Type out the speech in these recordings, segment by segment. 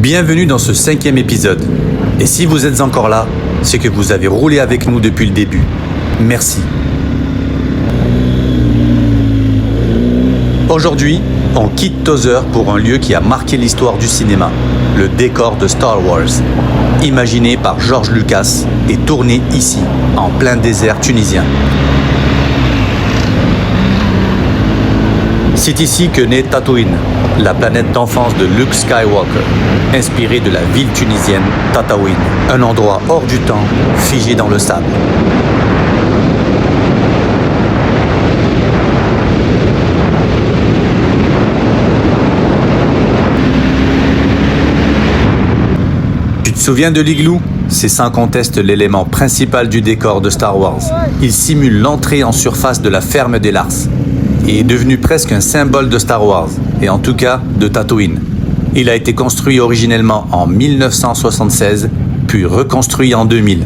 Bienvenue dans ce 5e épisode. Et si vous êtes encore là, c'est que vous avez roulé avec nous depuis le début. Merci. Aujourd'hui, on quitte Tozeur pour un lieu qui a marqué l'histoire du cinéma, le décor de Star Wars. Imaginé par George Lucas et tourné ici, en plein désert tunisien. C'est ici que naît Tatooine, la planète d'enfance de Luke Skywalker, inspirée de la ville tunisienne Tataouine, un endroit hors du temps, figé dans le sable. Tu te souviens de l'igloo ? C'est sans conteste l'élément principal du décor de Star Wars. Il simule l'entrée en surface de la ferme des Lars et est devenu presque un symbole de Star Wars, et en tout cas de Tatooine. Il a été construit originellement en 1976, puis reconstruit en 2000,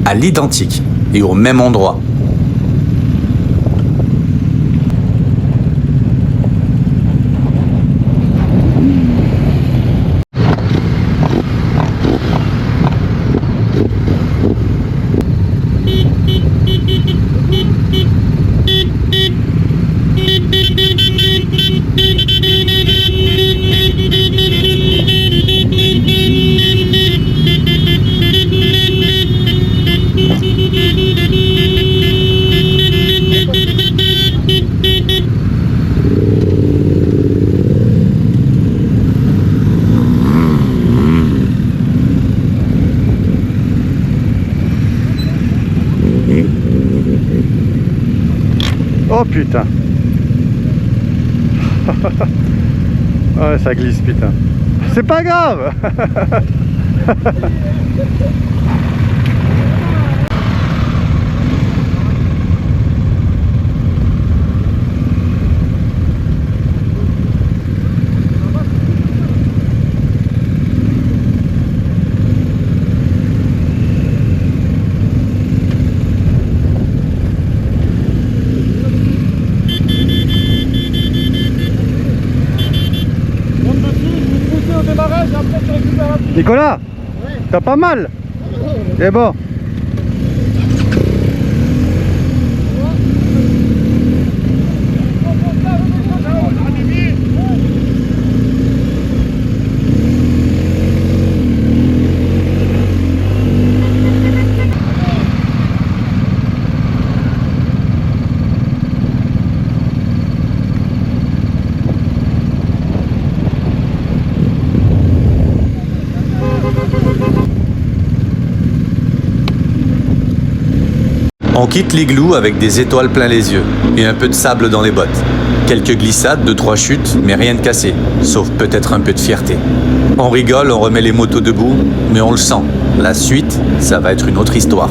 à l'identique et au même endroit. Oh putain. Ouais, ça glisse, putain. C'est pas grave. Nicolas, ouais. T'as pas mal? C'est bon. On quitte l'igloo avec des étoiles plein les yeux et un peu de sable dans les bottes. Quelques glissades, 2-3 chutes, mais rien de cassé, sauf peut-être un peu de fierté. On rigole, on remet les motos debout, mais on le sent. La suite, ça va être une autre histoire.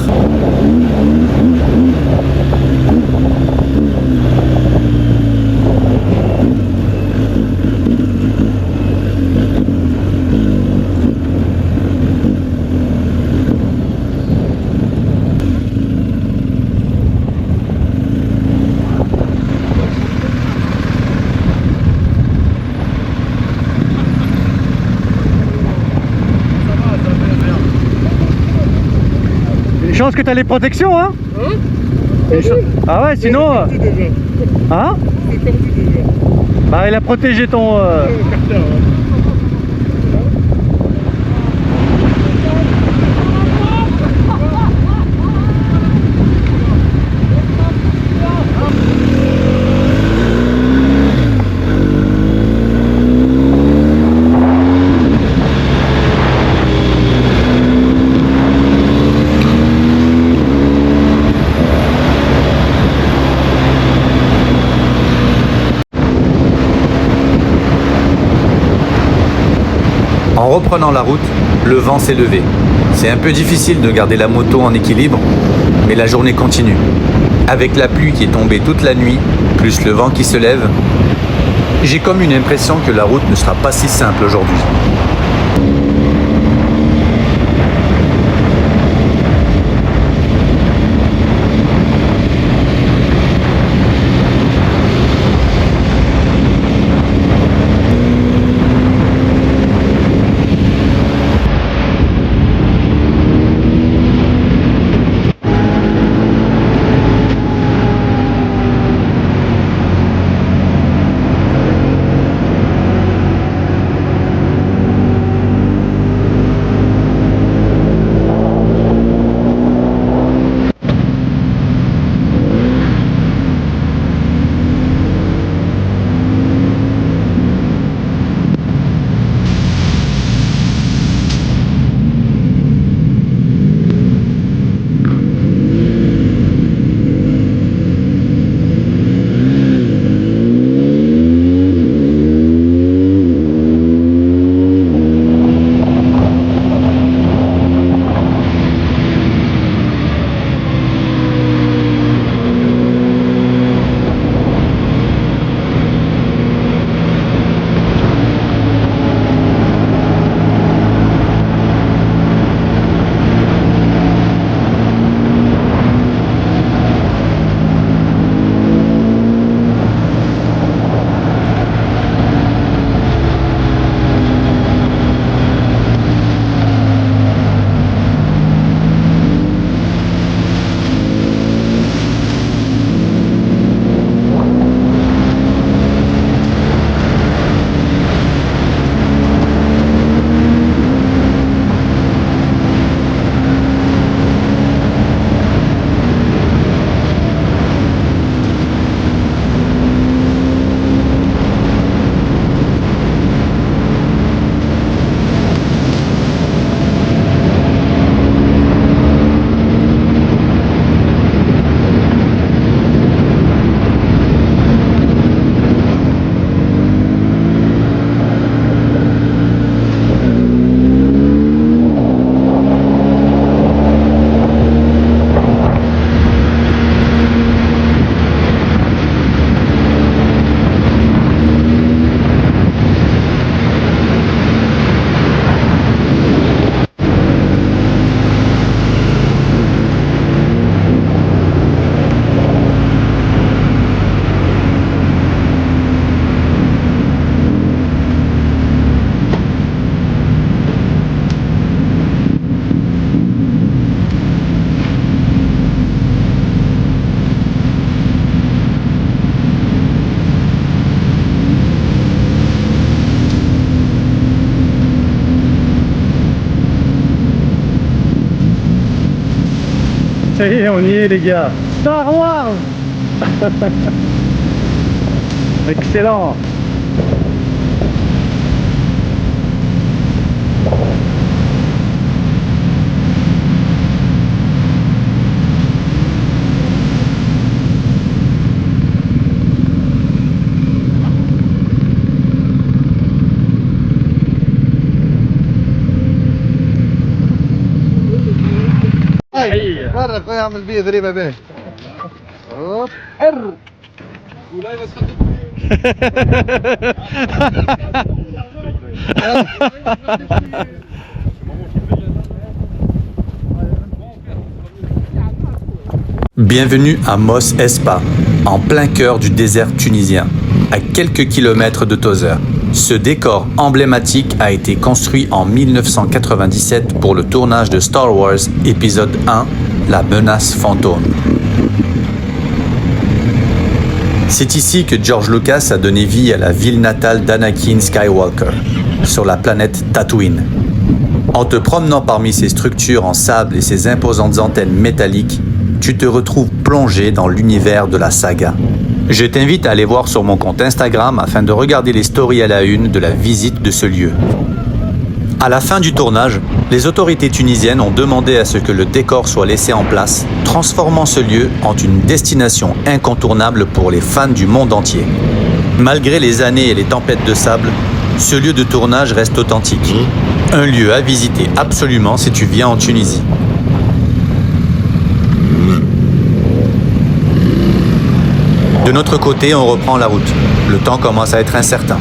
Chance que t'as les protections, hein? Ah ouais, sinon... Hein? Bah il a protégé ton... En reprenant la route, le vent s'est levé. C'est un peu difficile de garder la moto en équilibre, mais la journée continue. Avec la pluie qui est tombée toute la nuit, plus le vent qui se lève, j'ai comme une impression que la route ne sera pas si simple aujourd'hui. Ça y est, on y est les gars. Star Wars. Excellent. مرة خويا اعمل بيه ضريبة باهي. هوب حر. Bienvenue à Mos Espa, en plein cœur du désert tunisien, à quelques kilomètres de Tozeur. Ce décor emblématique a été construit en 1997 pour le tournage de Star Wars épisode 1, La menace fantôme. C'est ici que George Lucas a donné vie à la ville natale d'Anakin Skywalker, sur la planète Tatooine. En te promenant parmi ces structures en sable et ces imposantes antennes métalliques, tu te retrouves plongé dans l'univers de la saga. Je t'invite à aller voir sur mon compte Instagram afin de regarder les stories à la une de la visite de ce lieu. À la fin du tournage, les autorités tunisiennes ont demandé à ce que le décor soit laissé en place, transformant ce lieu en une destination incontournable pour les fans du monde entier. Malgré les années et les tempêtes de sable, ce lieu de tournage reste authentique. Un lieu à visiter absolument si tu viens en Tunisie. De notre côté, on reprend la route. Le temps commence à être incertain.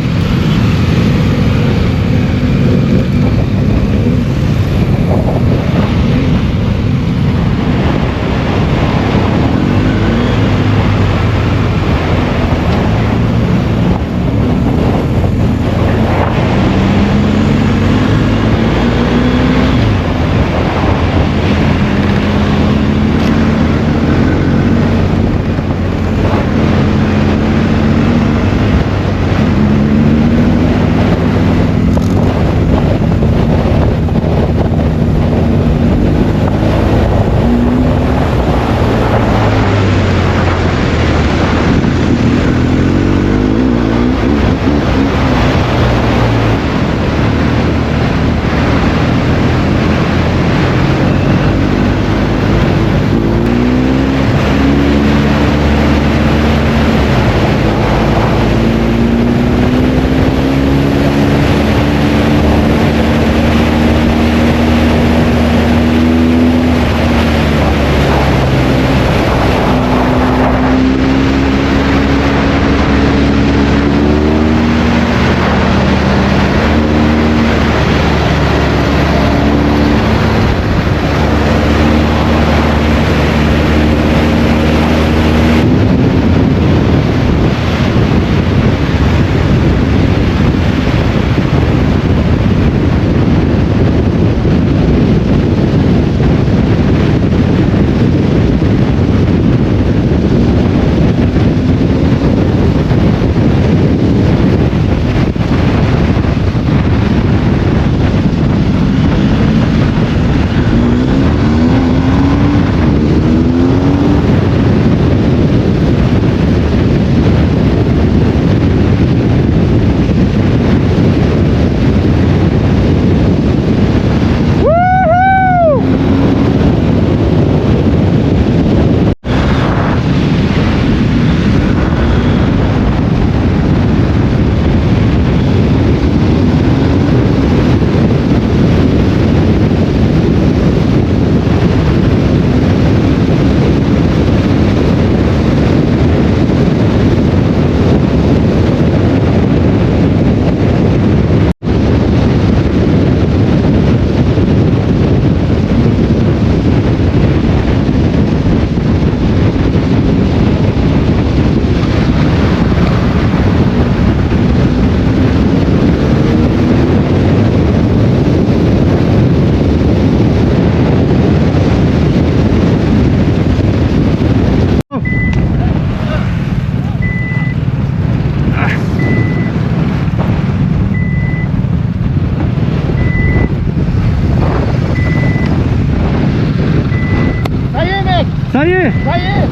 Ça y est.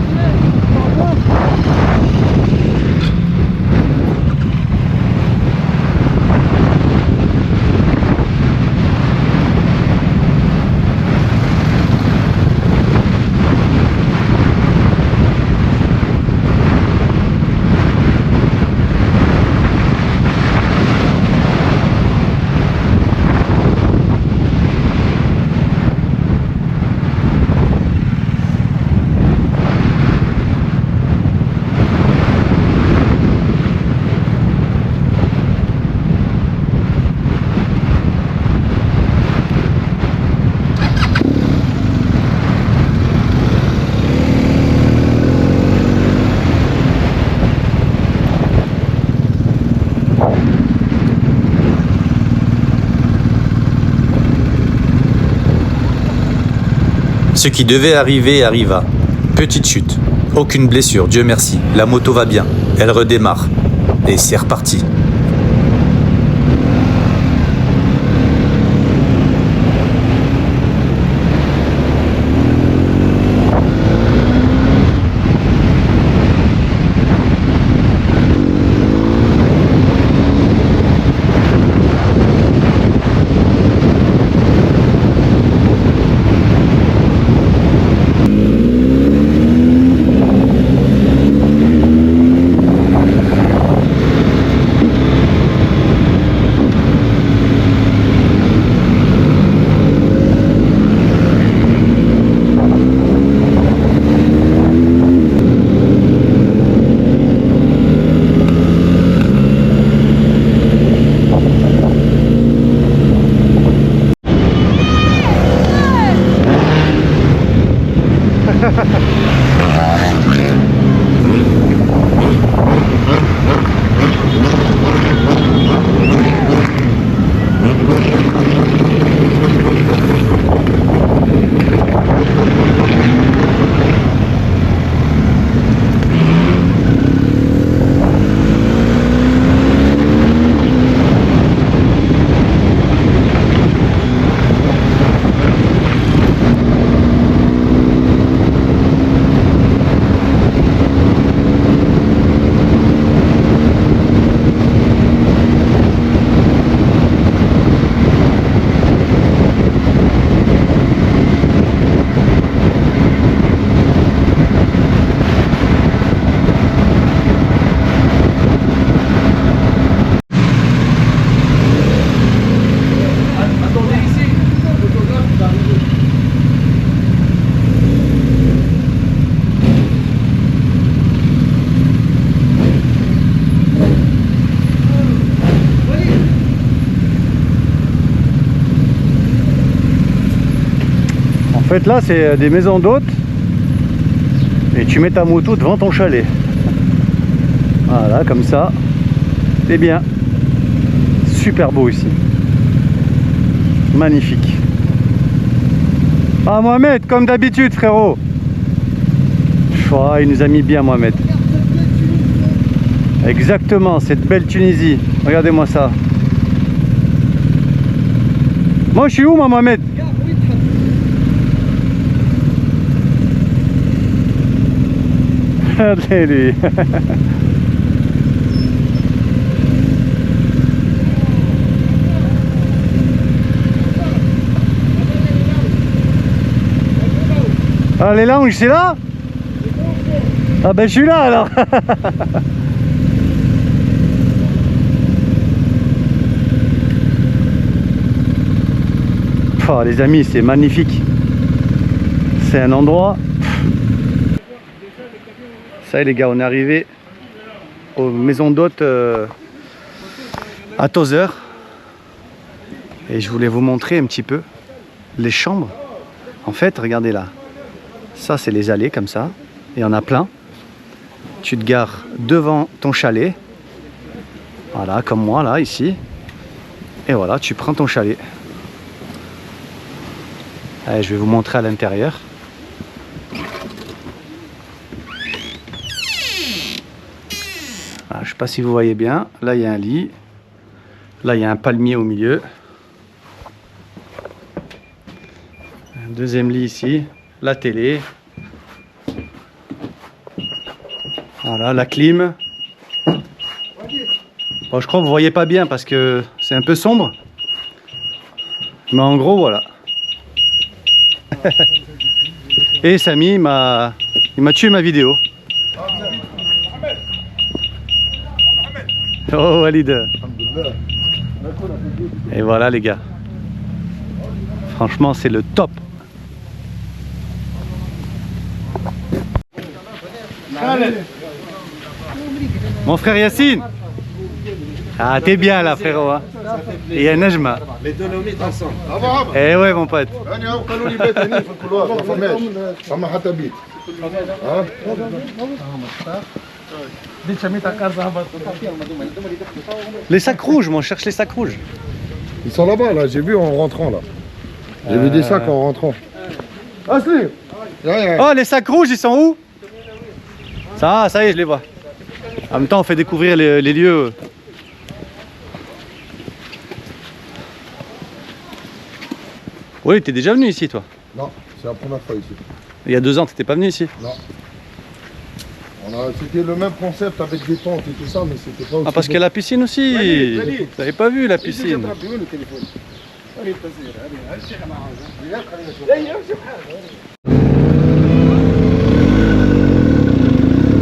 Ce qui devait arriver arriva. Petite chute. Aucune blessure, Dieu merci. La moto va bien. Elle redémarre. Et c'est reparti. En fait là c'est des maisons d'hôtes et tu mets ta moto devant ton chalet. Voilà, comme ça. C'est bien. Super beau ici. Magnifique. Ah Mohamed, comme d'habitude frérot. Oh, il nous a mis bien Mohamed. Exactement, cette belle Tunisie. Regardez-moi ça. Moi je suis où moi Mohamed? Regardez lui. Ah les lounges c'est là? Ah ben je suis là alors. Oh, les amis c'est magnifique. C'est un endroit. Ça y est les gars, on est arrivé aux maisons d'hôtes à Tozeur. Et je voulais vous montrer un petit peu les chambres. En fait, regardez là. Ça, c'est les allées comme ça. Il y en a plein. Tu te gares devant ton chalet. Voilà, comme moi là, ici. Et voilà, tu prends ton chalet. Allez, je vais vous montrer à l'intérieur. Je ne sais pas si vous voyez bien, là il y a un lit, là il y a un palmier au milieu, un deuxième lit ici, la télé, Voilà, la clim. Bon, je crois que vous voyez pas bien parce que c'est un peu sombre. Mais en gros, voilà. Et Samy il m'a tué ma vidéo. Oh Walid. Et voilà les gars. Franchement c'est le top. Mon frère Yacine. Ah t'es bien là frérot hein. Et il y a Najma. Les deux Dolomites ensemble. Eh ouais mon pote. Les sacs rouges, moi on cherche les sacs rouges. Ils sont là-bas, là, j'ai vu en rentrant là. J'ai vu des sacs en rentrant. Asli. Oh les sacs rouges ils sont où? Ça y est je les vois. En même temps on fait découvrir les lieux. Oui t'es déjà venu ici toi? Non, c'est la première fois ici. Il y a 2 ans t'étais pas venu ici? Non. C'était le même concept avec des tentes et tout ça, mais c'était pas aussi. Ah parce qu'il y a la piscine aussi. Vous n'avez pas vu la piscine?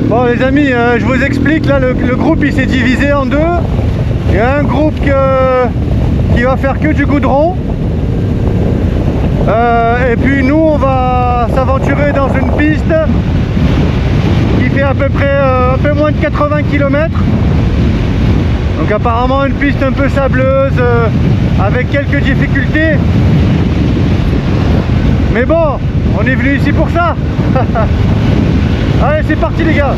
Bon les amis, je vous explique là, le groupe il s'est divisé en 2. Il y a un groupe qui va faire que du goudron. Et puis nous on va s'aventurer dans une piste qui fait à peu près un peu moins de 80 km. Donc apparemment une piste un peu sableuse avec quelques difficultés. Mais bon, on est venu ici pour ça. Allez c'est parti les gars.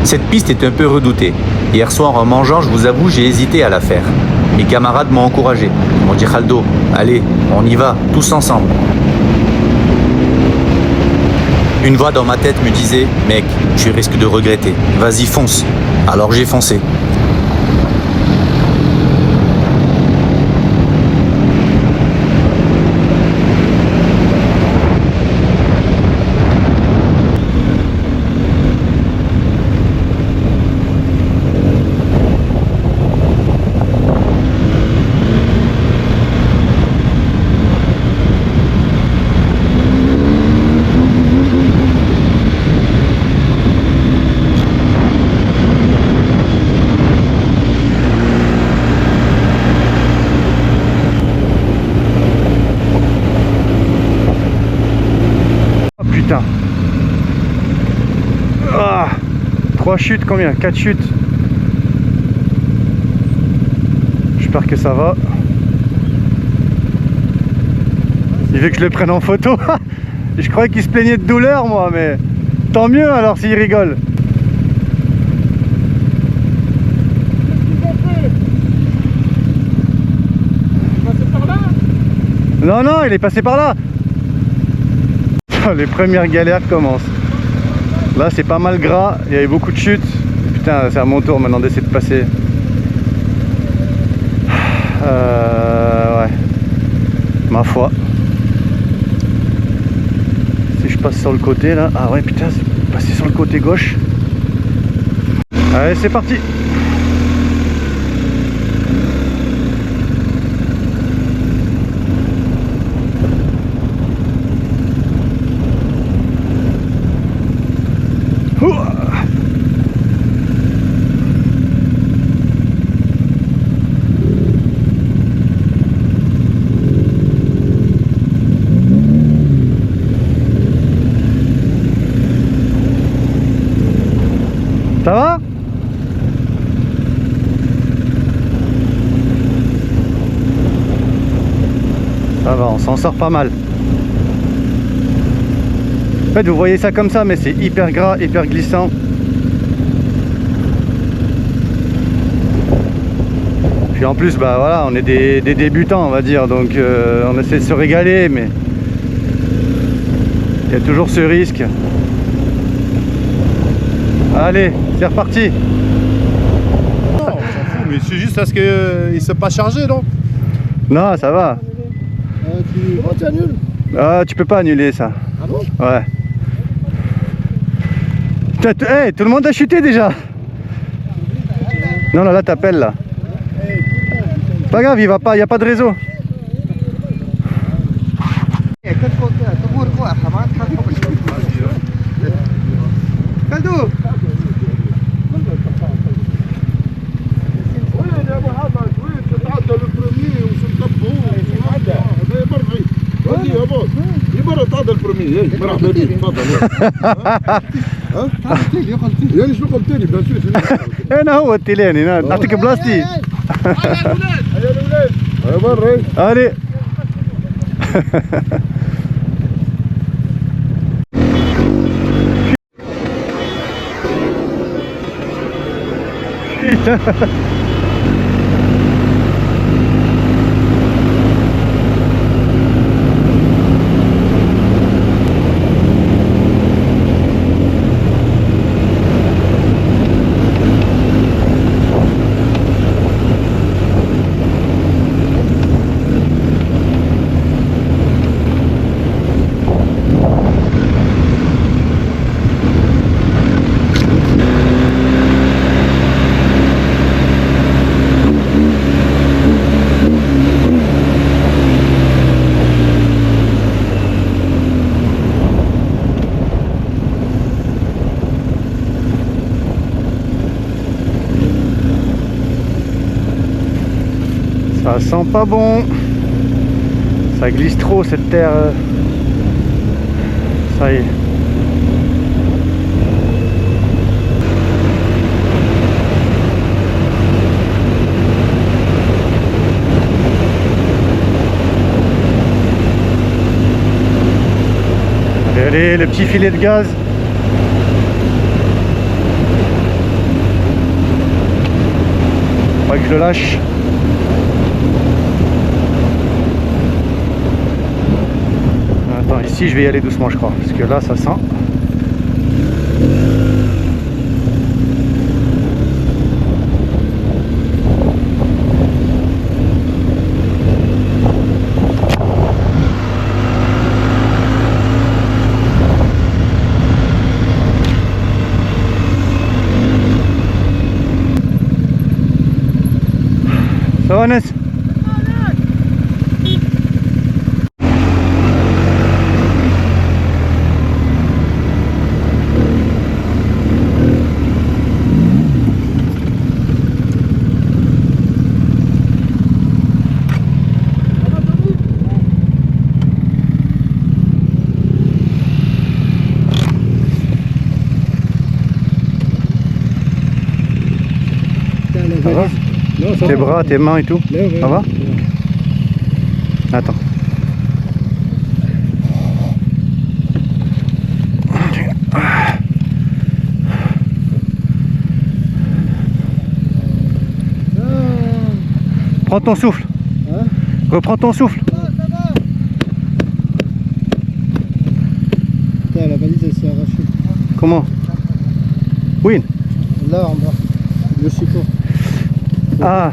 Cette piste est un peu redoutée. Hier soir en mangeant, je vous avoue, j'ai hésité à la faire. Mes camarades m'ont encouragé. Ils m'ont dit Khaldo, allez, on y va, tous ensemble. Une voix dans ma tête me disait, mec, tu risques de regretter. Vas-y, fonce. Alors j'ai foncé. Ah, 3 chutes, combien? 4 chutes. J'espère que ça va. Il veut que je le prenne en photo. Je croyais qu'il se plaignait de douleur moi, mais tant mieux alors s'il rigole. Non, non, il est passé par là. Les premières galères commencent. Là c'est pas mal gras, il y avait beaucoup de chutes. Putain, c'est à mon tour maintenant d'essayer de passer. Ouais. Ma foi. Si je passe sur le côté là. Ah ouais putain, c'est passé sur le côté gauche. Allez c'est parti. Ça va? Ça va, on s'en sort pas mal. En fait, vous voyez ça comme ça, mais c'est hyper gras, hyper glissant. Puis en plus, bah voilà, on est des débutants, on va dire, donc on essaie de se régaler, mais il y a toujours ce risque. Allez, c'est reparti. Non, on s'en fout, mais c'est juste parce qu'il ne s'est pas chargé, non? Non, ça va. Oh, t'es nul. Ah, tu peux pas annuler ça. Ah bon? Ouais. Putain, hey, tout le monde a chuté déjà. Non, là, t'appelles là. Pas grave, il va pas, y a pas de réseau. هذا البرومي مرحبا بك تفضل. يعني شنو قلت لي بيان سور هنا هو التيلاني نعطيك بلاصتي. يا الاولاد يا بري Allez. Putain. Ça sent pas bon. Ça glisse trop cette terre. Ça y est. Allez, allez, le petit filet de gaz. Pas que je le lâche. Attends, ici je vais y aller doucement je crois, parce que là ça sent. Ça va Ness? Ça va? Tes bras, tes mains et tout? Ça va? Attends. Prends ton souffle. Reprends ton souffle. Putain, la valise elle s'est arrachée. Comment? Oui. Là en bas, le support. Ah.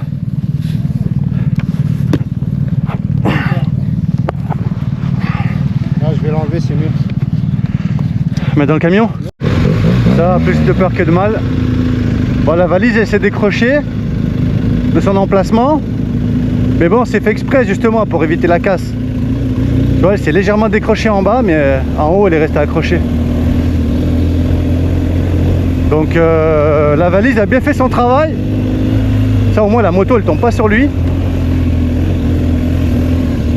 Ah, je vais l'enlever, c'est mieux. Mets dans le camion. Ça a plus de peur que de mal. Bon, la valise elle s'est décrochée de son emplacement. Mais bon, c'est fait exprès justement pour éviter la casse. Tu vois, elle s'est légèrement décrochée en bas, mais en haut elle est restée accrochée. Donc la valise a bien fait son travail. Ça au moins la moto elle tombe pas sur lui.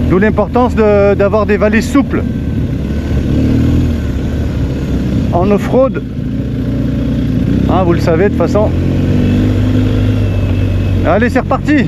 D'où l'importance d'avoir des valises souples. En off-road, hein, vous le savez de toute façon. Allez, c'est reparti.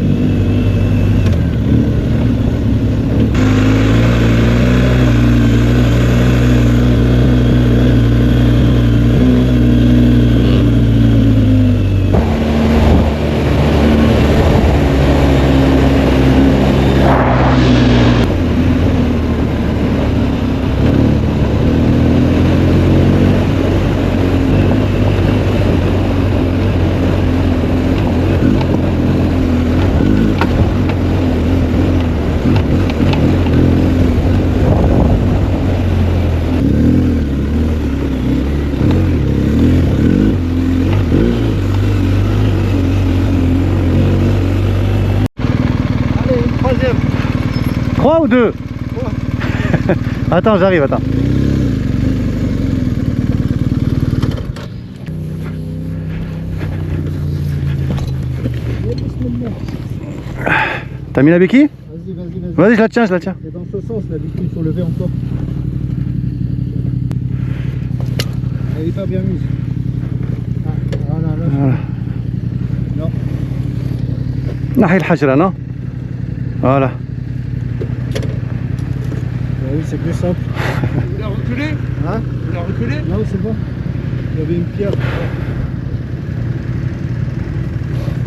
3 ou 2? Attends, j'arrive, attends. T'as mis la béquille? Vas-y, vas-y, vas-y. Vas-y, je la tiens, je la tiens. Et dans ce sens, la béquille, il faut lever encore. Elle est pas bien mise. Ah, voilà, là. Voilà. Non. نحي الحجرة, non? Voilà. Oui, c'est plus simple. Vous la reculez? Hein? Vous la reculez? Non, c'est bon. Il y avait une pierre.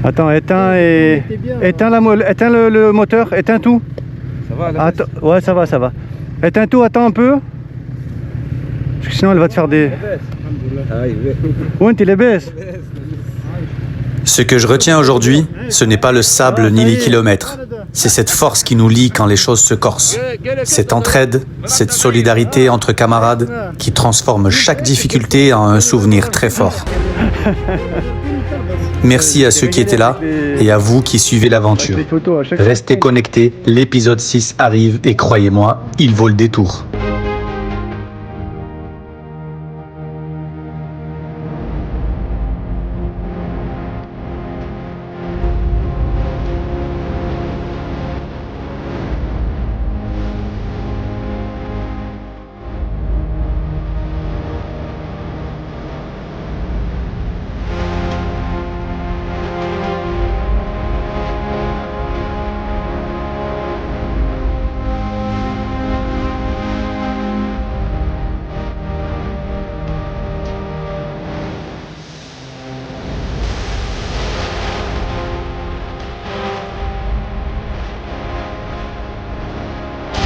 Attends, éteins et... était bien, Éteins, éteins le moteur, éteins tout. Ça va là? Attends, ouais, ça va, ça va. Éteins tout, attends un peu. Parce que sinon elle va te faire des... Ouais, tu les baisses. Ce que je retiens aujourd'hui, ce n'est pas le sable ni les kilomètres. C'est cette force qui nous lie quand les choses se corsent. Cette entraide, cette solidarité entre camarades qui transforme chaque difficulté en un souvenir très fort. Merci à ceux qui étaient là et à vous qui suivez l'aventure. Restez connectés, l'épisode 6 arrive et croyez-moi, il vaut le détour.